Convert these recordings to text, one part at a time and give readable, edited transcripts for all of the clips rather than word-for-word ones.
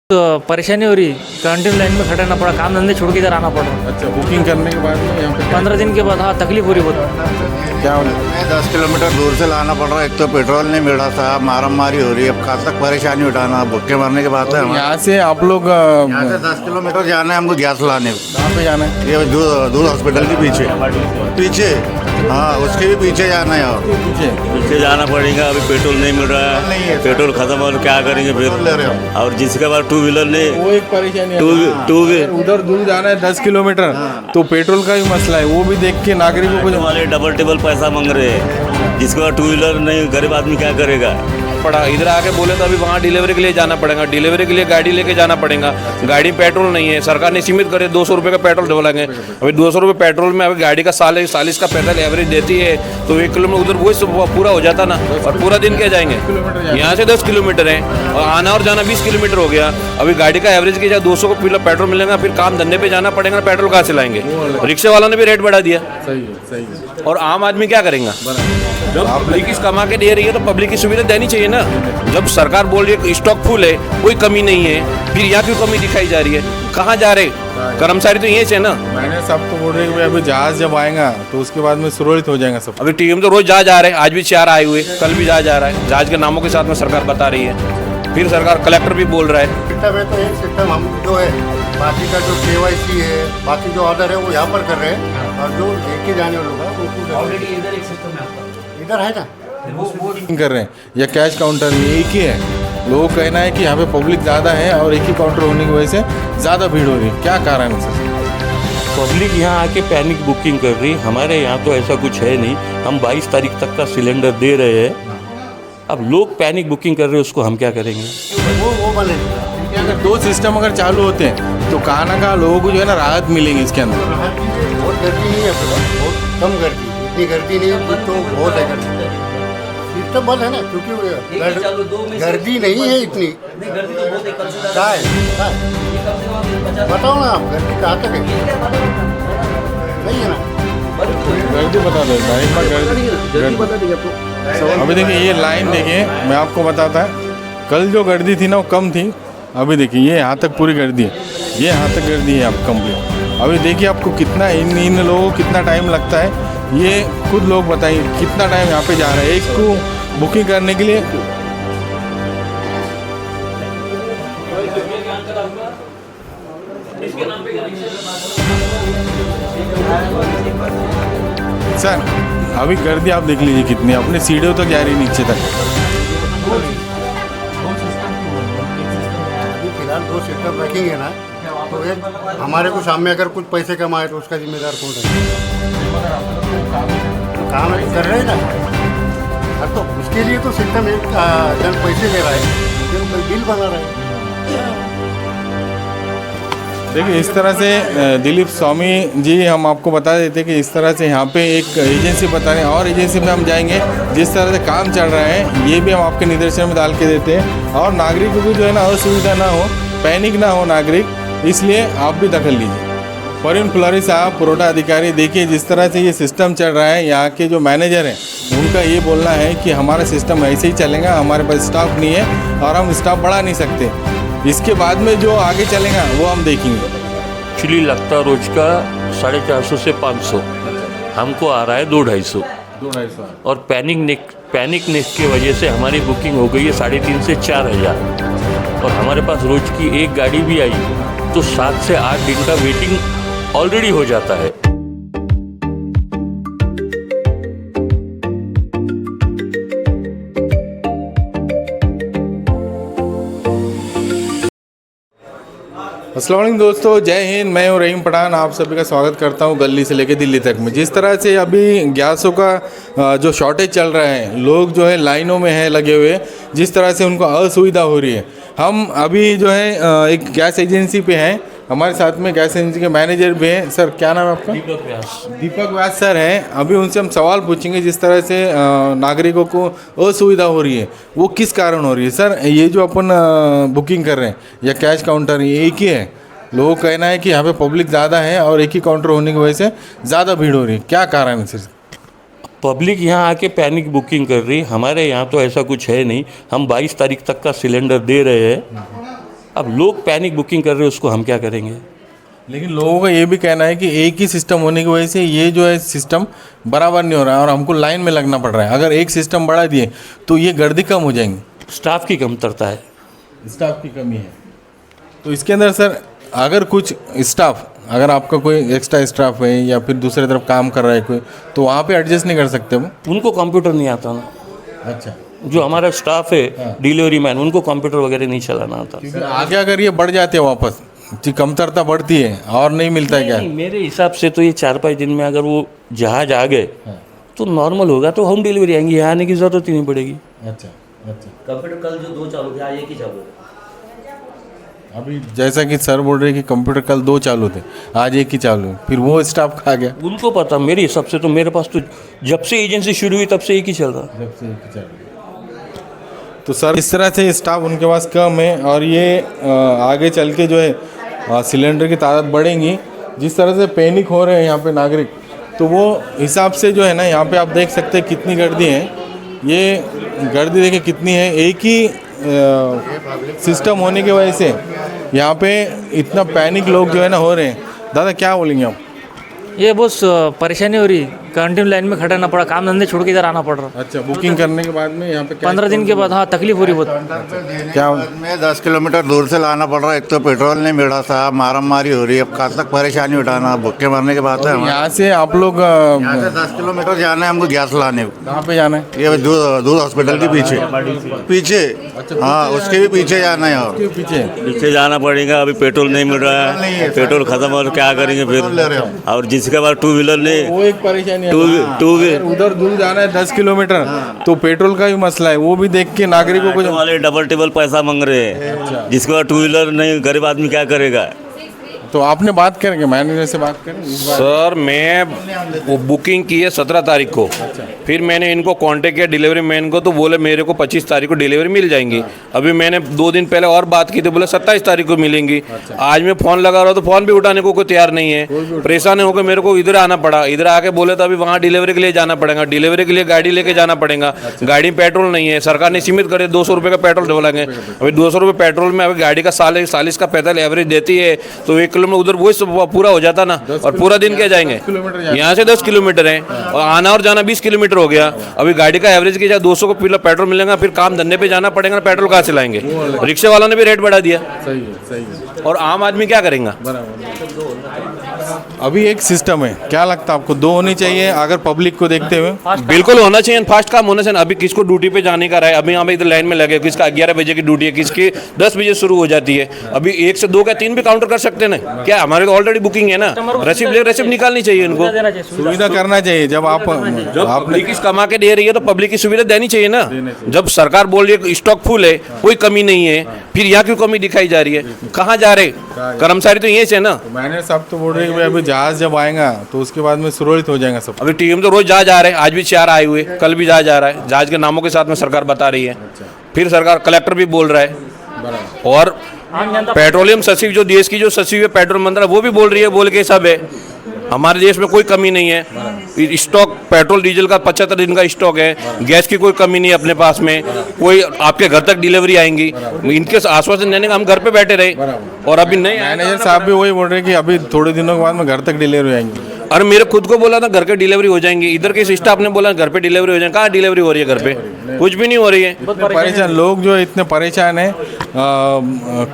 तो परेशानी हो रही, कंटिन्यू लाइन में खड़ा रहना पड़ा, काम धंधे छोड़ के इधर आना पड़ रहा। अच्छा, बुकिंग करने के बाद में यहाँ पे 15 दिन के बाद हाँ तकलीफ हो रही बहुत। क्या होने? 10 किलोमीटर दूर से लाना पड़ रहा है। एक तो पेट्रोल नहीं मिल रहा था, मारामारी हो रही है। अब कहाँ तक परेशानी उठाना, भुक्के मरने की बात है। हमारे यहाँ से आप लोग यहाँ से 10 किलोमीटर जाना है हमको गैस लाने। कहाँ पे जाना है? ये दूध हॉस्पिटल के पीछे पीछे हाँ, उसके भी पीछे जाना है। और पीछे जाना पड़ेगा। अभी पेट्रोल नहीं मिल रहा नहीं है है, सर। पेट्रोल खत्म हो, क्या करेंगे ले रहे फिर? हो। और जिसके पास टू व्हीलर नहीं, वो एक परेशानी है। टू अगर उधर दूर जाना है 10 किलोमीटर तो पेट्रोल का भी मसला है, वो भी देख के नागरिकों को वाले डबल टेबल पैसा मांग रहे हैं। जिसके पास टू व्हीलर नहीं, गरीब आदमी क्या करेगा? पड़ा इधर आके बोले तो अभी वहाँ डिलीवरी के लिए जाना पड़ेगा, डिलीवरी के लिए गाड़ी लेके जाना पड़ेगा। गाड़ी पेट्रोल नहीं है, सरकार ने सीमित करे 200 रुपये का पेट्रोल डलवाएंगे। अभी 200 रुपये पेट्रोल में अभी गाड़ी का 40 का पैदल एवरेज देती है, तो 1 किलोमीटर उधर वही पूरा हो जाता ना। और पूरा दिन क्या जाएंगे? यहाँ से 10 किलोमीटर है और आना और जाना 20 किलोमीटर हो गया। अभी गाड़ी का एवरेज की जगह 200 को पेट्रोल मिलेगा, फिर काम धंधे पे जाना पड़ेगा, पेट्रोल कहाँ से लाएंगे? रिक्शे वालों ने भी रेट बढ़ा दिया। सही है। और आम आदमी क्या करेगा? जब पब्लिक इस कमा के दे रही है तो पब्लिक की सुविधा देनी चाहिए ना। जब सरकार बोल रही है कि स्टॉक फुल है, कोई कमी नहीं है, फिर यहाँ क्यों कमी दिखाई जा रही है? कहाँ जा रहे कर्मचारी? तो यहीं से ना। मैंने सब तो बोल रहे कि अभी जहाज जब आएगा तो उसके बाद में सुरक्षित हो जाएगा सब। अभी टीवी में तो रोज जहाज आ रहे हैं, आज भी 4 आए हुए, कल भी जहाज आ रहा है। जहाज के नामों के साथ में सरकार बता रही है, फिर सरकार कलेक्टर भी बोल रहा है। सिस्टम है तो एक सिस्टम हम जो है, बाकी का जो KYC है, बाकी जो ऑर्डर है वो यहाँ पर कर रहे हैं, और जो लेके जाने वाले लोग हैं वो ऑलरेडी इधर एक सिस्टम है, इधर है ना, वो कर रहे हैं या कैश काउंटर ये एक ही है। लोगों का कहना है कि यहाँ पे पब्लिक ज़्यादा है और एक ही काउंटर होने की वजह से ज़्यादा भीड़ हो रही है। क्या कारण है सर? पब्लिक यहाँ आके पैनिक बुकिंग कर रही। हमारे यहाँ तो ऐसा कुछ है नहीं। हम 22 तारीख तक का सिलेंडर दे रहे हैं। अब लोग पैनिक बुकिंग कर रहे हैं, उसको हम क्या करेंगे? वो बने। अगर 2 सिस्टम अगर चालू होते हैं तो कहाँ ना कहाँ लोगों को जो है ना राहत मिलेंगे इसके अंदर। बहुत गर्दी नहीं है, बहुत कम गर्दी, इतनी गर्दी नहीं है तो बहुत है गर्दी। सिस्टम बंद है ना, क्योंकि गर्दी नहीं है इतनी। क्या है बताओ ना आप, गर्दी कहाँ तक है? नहीं है ना, गर्दी बता दो एक बार। गर्दी अभी देखिए ये लाइन देखिए, मैं आपको बताता है। कल जो गर्दी थी ना वो कम थी, अभी देखिए ये यहाँ तक पूरी गर्दी है, ये यहाँ तक गर्दी है आप कंप्लीट। अभी देखिए आपको कितना इन लोगों को कितना टाइम लगता है, ये खुद लोग बताइए कितना टाइम यहाँ पे जा रहा है एक को बुकिंग करने के लिए। सर अभी गर्दी आप देख लीजिए कितनी, अपने सीढ़ियों तक जा रही है नीचे तक। अभी फिलहाल 2 सिस्टम रखेंगे ना, तो एक हमारे को सामने अगर कुछ पैसे कमाए तो उसका जिम्मेदार कौन है? तो काम है कर रहे हैं ना, हाँ, तो उसके लिए तो सिस्टम एक जन पैसे ले रहा है, फिर बिल बना रहा है। देखिए इस तरह से दिलीप स्वामी जी हम आपको बता देते कि इस तरह से यहाँ पे एक एजेंसी बता रहे हैं, और एजेंसी में हम जाएंगे जिस तरह से काम चल रहा है ये भी हम आपके निर्देशन में डाल के देते हैं, और नागरिकों को जो है ना असुविधा ना हो, पैनिक ना हो नागरिक, इसलिए आप भी दखल लीजिए। परवीन फुलारी साहब पुरोटा अधिकारी, देखिए जिस तरह से ये सिस्टम चल रहा है, यहाँ के जो मैनेजर हैं उनका ये बोलना है कि हमारा सिस्टम ऐसे ही चलेगा, हमारे पास स्टाफ नहीं है और हम स्टाफ बढ़ा नहीं सकते, इसके बाद में जो आगे चलेगा वो हम देखेंगे। एक्चुअली लगता रोज का 450 से 500, हमको आ रहा है 200-250। 2-250 और पैनिक नेक्स्ट की वजह से हमारी बुकिंग हो गई है 3,500 से 4,000। और हमारे पास रोज की एक गाड़ी भी आई तो 7 से 8 दिन का वेटिंग ऑलरेडी हो जाता है। अस्सलाम वालेकुम दोस्तों, जय हिंद। मैं हूँ रहीम पठान, आप सभी का स्वागत करता हूँ गली से लेकर दिल्ली तक में। जिस तरह से अभी गैसों का जो शॉर्टेज चल रहा है, लोग जो है लाइनों में है लगे हुए, जिस तरह से उनको असुविधा हो रही है। हम अभी जो है एक गैस एजेंसी पे हैं, हमारे साथ में गैस एजेंसी के मैनेजर भी हैं। सर क्या नाम है आपका? दीपक व्यास सर हैं। अभी उनसे हम सवाल पूछेंगे जिस तरह से नागरिकों को असुविधा हो रही है वो किस कारण हो रही है। सर ये जो अपन बुकिंग कर रहे हैं या कैश काउंटर ये एक ही है, लोगों का कहना है कि यहाँ पे पब्लिक ज़्यादा है और एक ही काउंटर होने की वजह से ज़्यादा भीड़ हो रही है, क्या कारण है सर? पब्लिक यहाँ आके पैनिक बुकिंग कर रही। हमारे यहाँ तो ऐसा कुछ है नहीं। हम 22 तारीख तक का सिलेंडर दे रहे हैं। अब लोग पैनिक बुकिंग कर रहे हैं, उसको हम क्या करेंगे? लेकिन लोगों का ये भी कहना है कि एक ही सिस्टम होने की वजह से ये जो है सिस्टम बराबर नहीं हो रहा है और हमको लाइन में लगना पड़ रहा है। अगर एक सिस्टम बढ़ा दिए तो ये गर्दी कम हो जाएंगी। स्टाफ की कमतरता है। स्टाफ की कमी है। तो इसके अंदर सर अगर कुछ स्टाफ, अगर आपका कोई एक्स्ट्रा स्टाफ है या फिर दूसरी तरफ काम कर रहा है कोई, तो वहाँ पे एडजस्ट नहीं कर सकते वो? उनको कंप्यूटर नहीं आता ना। अच्छा, जो हमारा स्टाफ है डिलीवरी मैन, उनको कंप्यूटर वगैरह नहीं चलाना आता। क्योंकि आगे अगर ये बढ़ जाते हैं वापस, जी कमतरता बढ़ती है और नहीं मिलता है क्या? नहीं, मेरे हिसाब से तो ये 4-5 दिन में अगर वो जहाज आ गए तो नॉर्मल होगा, तो होम डिलीवरी आएंगी, यहाँ आने की ज़रूरत ही नहीं पड़ेगी। अच्छा अच्छा। कंप्यूटर कल जो 2 चालू थे आज एक ही चालू है। अभी जैसा कि सर बोल रहे हैं कि कंप्यूटर कल 2 चालू थे, आज एक ही चालू है, फिर वो स्टाफ खा गया। उनको पता, मेरे हिसाब से तो मेरे पास तो जब से एजेंसी शुरू हुई तब से एक ही चल रहा। जब से एक ही चालू है। तो सर इस तरह से स्टाफ उनके पास कम है और ये आगे चल के जो है सिलेंडर की तादाद बढ़ेंगी। जिस तरह से पैनिक हो रहे हैं यहाँ पे नागरिक, तो वो हिसाब से जो है ना, यहाँ पे आप देख सकते हैं कितनी गर्दी है। ये गर्दी देखिए कितनी है, एक ही सिस्टम होने की वजह से यहाँ पे इतना पैनिक लोग जो है ना हो रहे हैं। दादा क्या बोलेंगे आप? ये बहुत परेशानी हो रही, कंटिन्यू लाइन में खड़ा रहना पड़ा, काम धंधे छोड़ के इधर आना पड़ रहा। अच्छा, बुकिंग करने के बाद में यहाँ पे 15 दिन के बाद हाँ तकलीफ हो रही बहुत। क्या में 10 किलोमीटर दूर से लाना पड़ रहा है। एक तो पेट्रोल नहीं मिल रहा साहब, मारम मारी हो रही है। अब कब तक परेशानी उठाना, भुक्के मरने की बात है। यहाँ से आप लोग यहाँ से 10 किलोमीटर जाना है हमको गैस लाने। कहाँ पे जाना है? ये दूध हॉस्पिटल के पीछे हाँ, उसके भी पीछे जाना है। और पीछे जाना पड़ेगा, अभी पेट्रोल नहीं मिल रहा है, पेट्रोल खत्म और क्या करेंगे फिर? और जिसके पास 2 व्हीलर ले, वो एक परेशानी है। टू उधर दूर जाना है 10 किलोमीटर, तो पेट्रोल का भी मसला है। वो भी देख के नागरिकों को वाले डबल टेबल पैसा मांग रहे हैं। जिसके पास 2 व्हीलर नहीं, गरीब आदमी क्या करेगा? तो आपने बात करेंगे, मैनेजर से बात करें इस बार? सर मैं वो बुकिंग की है 17 तारीख को। फिर मैंने इनको कांटेक्ट किया डिलीवरी मैन को, तो बोले मेरे को 25 तारीख को डिलीवरी मिल जाएंगी। अभी मैंने 2 दिन पहले और बात की थी, बोले 27 तारीख को मिलेंगी। आज मैं फ़ोन लगा रहा हूँ तो फ़ोन भी उठाने को कोई तैयार नहीं है। परेशान होकर मेरे को इधर आना पड़ा। इधर आके बोले तो अभी वहाँ डिलीवरी के लिए जाना पड़ेगा, डिलीवरी के लिए गाड़ी लेके जाना पड़ेगा। गाड़ी में पेट्रोल नहीं है, सरकार ने सीमित करे 200 रुपये का पेट्रोल डोलेंगे। अभी 200 रुपये पेट्रोल में अभी गाड़ी का 40 का पैदल एवरेज देती है, तो 1 किलोमीटर उधर वही पूरा हो जाता ना। और पूरा दिन क्या जाएंगे? यहाँ से 10 किलोमीटर है और आना और जाना 20 किलोमीटर हो गया। अभी गाड़ी का एवरेज की 200 को पेट्रोल मिलेगा, फिर काम धंधे पे जाना पड़ेगा, पेट्रोल कहाँ से लाएंगे? रिक्शे वालों ने भी रेट बढ़ा दिया। सही है। और आम आदमी क्या करेगा? अभी एक सिस्टम है, क्या लगता है आपको 2 होनी चाहिए अगर पब्लिक को देखते हुए? बिल्कुल होना चाहिए, फास्ट काम होना चाहिए। अभी किसको ड्यूटी पे जाने का रहा है, अभी यहाँ पे इधर लाइन में लगे, किसका 11 बजे की ड्यूटी है, किसकी 10 बजे शुरू हो जाती है। अभी 1 से 2 का 3 भी काउंटर कर सकते हैं ना क्या? हमारे तो ऑलरेडी बुकिंग है ना, रेसिप्ट निकालनी चाहिए इनको, सुविधा करना चाहिए। जब आप पब्लिक इस कमा के दे रही है तो पब्लिक की सुविधा देनी चाहिए ना। जब सरकार बोल रही है स्टॉक फुल है, कोई कमी नहीं है, फिर यहाँ क्यों कमी दिखाई जा रही है? कहाँ जा रहे कर्मचारी? तो यही से ना। मैनेजर साहब तो बोल रहे हैं कि अभी जहाज जब आएगा तो उसके बाद में सुरक्षित हो जाएगा सब। अभी टीम तो रोज जहाज आ रहे हैं, आज भी 4 आए हुए, कल भी जहाज आ रहा है। जहाज के नामों के साथ में सरकार बता रही है। फिर सरकार कलेक्टर भी बोल रहा है। और पेट्रोलियम सचिव जो देश की जो सचिव है पेट्रोल मंत्री, वो भी बोल रही है, बोल के सब है हमारे देश में कोई कमी नहीं है। स्टॉक पेट्रोल डीजल का 75 दिन का स्टॉक है, गैस की कोई कमी नहीं है अपने पास में, कोई आपके घर तक डिलीवरी आएंगी। इनके आश्वासन देने का हम घर पे बैठे रहे और अभी नहीं। मैनेजर साहब भी वही बोल रहे हैं कि अभी थोड़े दिनों के बाद में घर तक डिलीवरी आएंगी। और मेरे खुद को बोला था घर के डिलीवरी हो जाएंगी, इधर के स्टाफ ने बोला घर पे डिलीवरी हो जाएगी। कहाँ डिलीवरी हो रही है? घर पे कुछ भी नहीं हो रही है। परेशान लोग जो इतने परेशान हैं।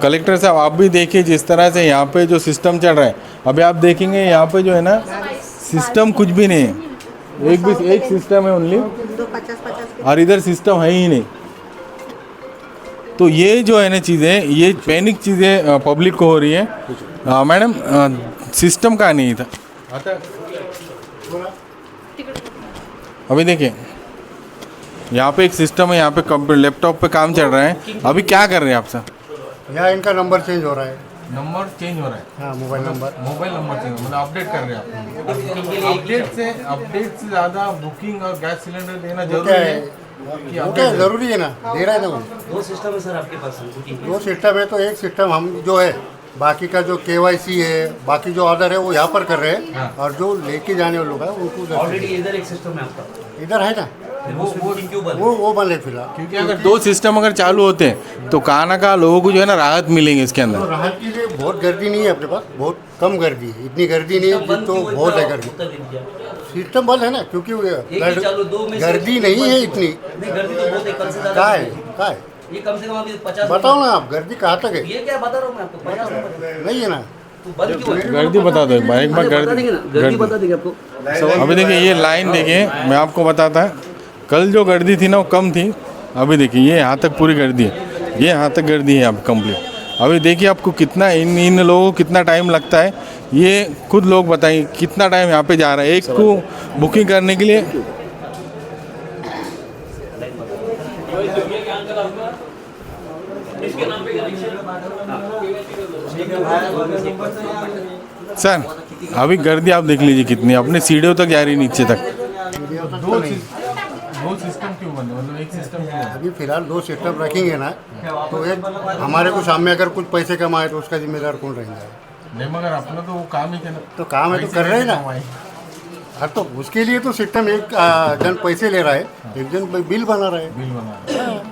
कलेक्टर साहब आप भी देखिए जिस तरह से यहाँ पे जो सिस्टम चल रहा है, अभी आप देखेंगे यहाँ पे जो है ना सिस्टम कुछ भी नहीं है। एक सिस्टम है ओनली, और इधर सिस्टम है ही नहीं। तो ये जो है ना चीज़ें, ये पैनिक चीज़ें पब्लिक को हो रही है। मैडम सिस्टम का नहीं था। अभी देखिए यहाँ पे एक सिस्टम है, यहाँ पे कंप्यूटर लैपटॉप पे काम चल रहा है। अभी क्या कर रहे हैं आप सर? यहाँ इनका नंबर चेंज हो रहा है। नंबर चेंज हो रहा है? हाँ, मोबाइल नंबर चेंज मतलब अपडेट कर रहे हैं आप। अपडेट से ज़्यादा बुकिंग और गैस सिलेंडर देना जरूरी है। वो क्या जरूरी है ना, दे रहा है ना वो। 2 सिस्टम है सर आपके पास। 2 सिस्टम है तो एक सिस्टम हम जो है, बाकी का जो KYC है, बाकी जो ऑर्डर है वो यहाँ पर कर रहे हैं। और जो लेके जाने वाले लोग हैं उनको ऑलरेडी इधर एक सिस्टम है आपका, इधर है ना। वो बंद है फिलहाल। क्योंकि अगर दो सिस्टम अगर चालू होते हैं तो कहाँ ना कहाँ लोगों को जो है ना राहत मिलेंगे इसके तो अंदर। राहत के लिए बहुत गर्दी नहीं है अपने पास, बहुत कम गर्दी है, इतनी गर्दी नहीं है तो बहुत है गर्दी। सिस्टम बंद है ना, क्योंकि गर्दी नहीं है इतनी। क्या है ये कम से कम अभी 50 बताओ ना आप, गर्दी कहाँ तक है? ये क्या बता रहा हूँ मैं आपको 50 नहीं है ना। तो बंद क्यों है? गर्दी बता दो एक बार बता देंगे ना, गर्दी बता देंगे आपको। अभी देखिए ये लाइन देखिए, मैं आपको बताता कल जो गर्दी थी ना वो कम थी। अभी देखिए ये यहाँ तक पूरी गर्दी है, ये यहाँ तक गर्दी है आप कंप्लीट। अभी देखिए आपको कितना इन लोगों को कितना टाइम लगता है, ये खुद लोग बताइए कितना टाइम यहाँ पे जा रहा है एक को बुकिंग करने के लिए। सर अभी गर्दी आप देख लीजिए कितनी, अपने सीढ़ियों तक जा रही नीचे तक। दो सिस्टम क्यों बंद है, मतलब एक सिस्टम क्यों? अभी फिलहाल दो सिस्टम रखेंगे ना तो एक हमारे को सामने अगर कुछ पैसे कमाए तो उसका जिम्मेदार कौन रहेगा? नहीं मगर अपना तो वो काम ही करना, तो काम है तो कर रहे हैं ना। हाँ तो उसके लिए तो सिस्टम एक जन पैसे ले रहा है, एक जन बिल बना रहा है। बिल बना।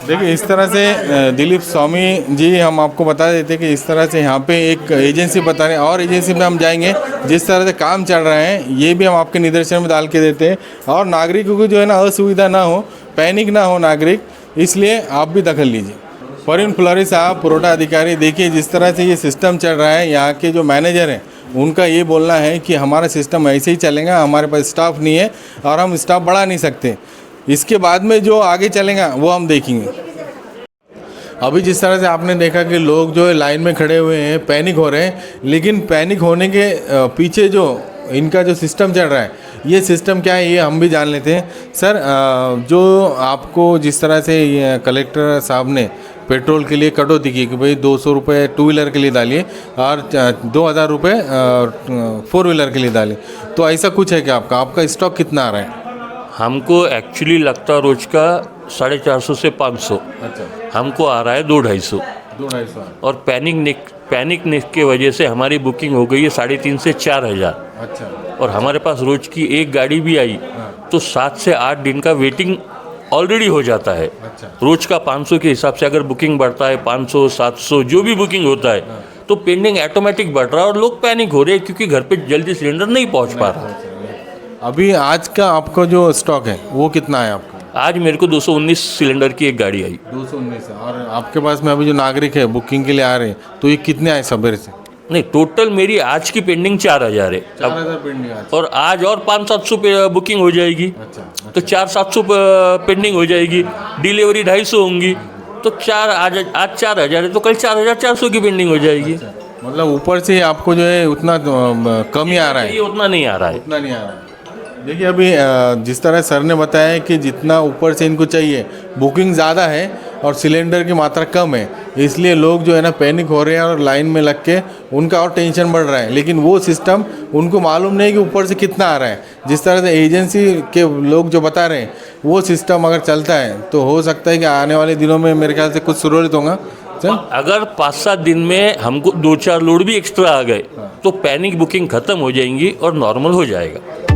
देखिए इस तरह से दिलीप स्वामी जी हम आपको बता देते कि इस तरह से यहाँ पे एक एजेंसी बता रहे हैं और एजेंसी में हम जाएंगे जिस तरह से काम चल रहे हैं ये भी हम आपके निदर्शन में डाल के देते हैं और नागरिकों को जो है ना असुविधा ना हो, पैनिक ना हो नागरिक, इसलिए आप भी दखल लीजिए। परवीन फुलारी साहब पुरोटा अधिकारी, देखिए जिस तरह से ये सिस्टम चल रहा है, यहाँ के जो मैनेजर हैं उनका ये बोलना है कि हमारा सिस्टम ऐसे ही चलेगा, हमारे पास स्टाफ नहीं है और हम स्टाफ बढ़ा नहीं सकते, इसके बाद में जो आगे चलेगा वो हम देखेंगे। अभी जिस तरह से आपने देखा कि लोग जो है लाइन में खड़े हुए हैं, पैनिक हो रहे हैं, लेकिन पैनिक होने के पीछे जो इनका जो सिस्टम चल रहा है, ये सिस्टम क्या है ये हम भी जान लेते हैं। सर जो आपको जिस तरह से कलेक्टर साहब ने पेट्रोल के लिए कटौती की कि भाई 200 रुपये टू व्हीलर के लिए डालिए और 2000 रुपये फोर व्हीलर के लिए डालिए, तो ऐसा कुछ है क्या आपका स्टॉक कितना आ रहा है? हमको एक्चुअली लगता रोज का 450 से 500। अच्छा, हमको आ रहा है 200-250। 200-250। और पैनिक की वजह से हमारी बुकिंग हो गई है 3,500 से 4,000। अच्छा, और हमारे पास रोज की एक गाड़ी भी आई तो 7 से 8 दिन का वेटिंग ऑलरेडी हो जाता है। अच्छा। रोज का 500 के हिसाब से अगर बुकिंग बढ़ता है 500 700 जो भी बुकिंग होता है तो पेंडिंग ऑटोमेटिक बढ़ रहा है और लोग पैनिक हो रहे हैं क्योंकि घर पे जल्दी सिलेंडर नहीं पहुंच पा रहा। अभी आज का आपका जो स्टॉक है वो कितना है आपका? आज मेरे को 219 सिलेंडर की एक गाड़ी आई। 219। और आपके पास में अभी जो नागरिक है बुकिंग के लिए आ रहे हैं तो ये कितने आए सवेरे से? नहीं, टोटल मेरी आज की पेंडिंग 4,000 है। 4000 पेंडिंग आज। और आज और 500-700 पे बुकिंग हो जाएगी। अच्छा, तो 400-700 पेंडिंग हो जाएगी, डिलीवरी 250 होंगी तो आज 4,000 है तो कल 4,400 की पेंडिंग हो जाएगी। मतलब ऊपर से आपको जो है उतना कम ही आ रहा है? ये उतना नहीं आ रहा है। उतना नहीं आ रहा है। देखिए अभी जिस तरह सर ने बताया है कि जितना ऊपर से इनको चाहिए बुकिंग ज़्यादा है और सिलेंडर की मात्रा कम है, इसलिए लोग जो है ना पैनिक हो रहे हैं और लाइन में लग के उनका और टेंशन बढ़ रहा है, लेकिन वो सिस्टम उनको मालूम नहीं कि ऊपर से कितना आ रहा है। जिस तरह से एजेंसी के लोग जो बता रहे हैं वो सिस्टम अगर चलता है तो हो सकता है कि आने वाले दिनों में मेरे ख्याल से कुछ सुरक्षित होगा। अगर 5-7 दिन में हमको 2-4 लोड भी एक्स्ट्रा आ गए तो पैनिक बुकिंग खत्म हो जाएंगी और नॉर्मल हो जाएगा।